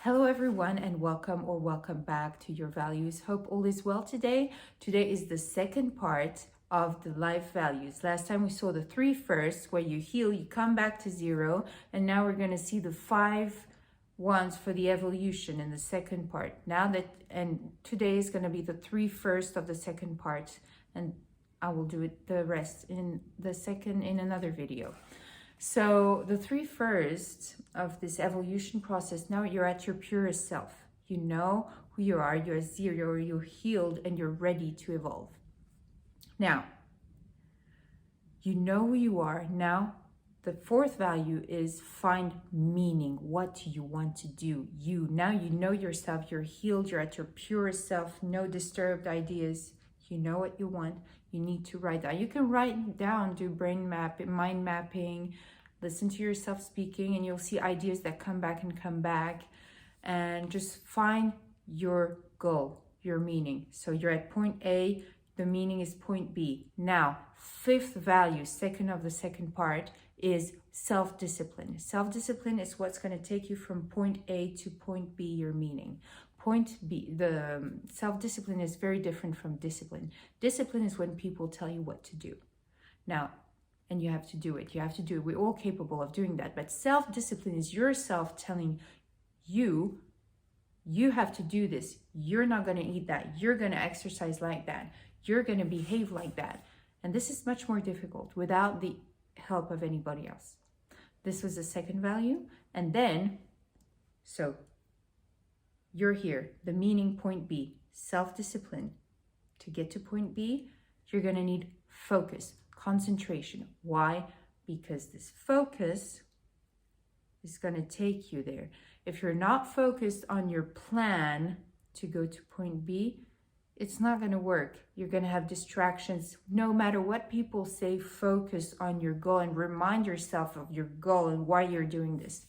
Hello everyone and welcome back to Your Values. Hope all is well today. Today is the second part of the life values. Last time we saw the 3 first, where you heal, you come back to 0, and now we're going to see the 5 ones for the evolution in the second part. And today is going to be the 3 first of the second part, and I will do the rest in another video. So the 3 first of this evolution process, now you're at your purest self. You know who you are, you're 0, you're healed, and you're ready to evolve. Now, you know who you are. Now, the 4th value is find meaning. What do you want to do? Now you know yourself, you're healed, you're at your purest self, no disturbed ideas. You know what you want. You need to write down. You can write down, do mind mapping, listen to yourself speaking, and you'll see ideas that come back, and just find your goal, your meaning. So you're at point A, the meaning is point B. Now, 5th value, second of the second part, is self-discipline. Self-discipline is what's going to take you from point A to point B, your meaning. Point B, the self-discipline is very different from discipline. Discipline is when people tell you what to do. Now, and you have to do it. We're all capable of doing that. But self-discipline is yourself telling you, you have to do this. You're not going to eat that. You're going to exercise like that. You're going to behave like that. And this is much more difficult without the help of anybody else. This was the second value. And then, so you're here, the meaning, point B, self-discipline. To get to point B, you're going to need focus, concentration. Why? Because this focus is going to take you there. If you're not focused on your plan to go to point B, it's not going to work. You're going to have distractions. No matter what people say, focus on your goal and remind yourself of your goal and why you're doing this.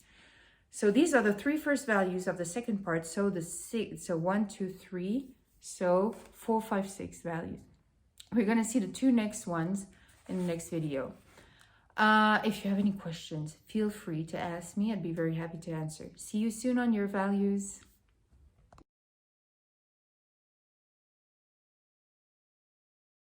So these are the 3 first values of the second part. So 1, 2, 3. So 4, 5, 6 values. We're going to see the 2 next ones in the next video. If you have any questions, feel free to ask me. I'd be very happy to answer. See you soon on Your Values.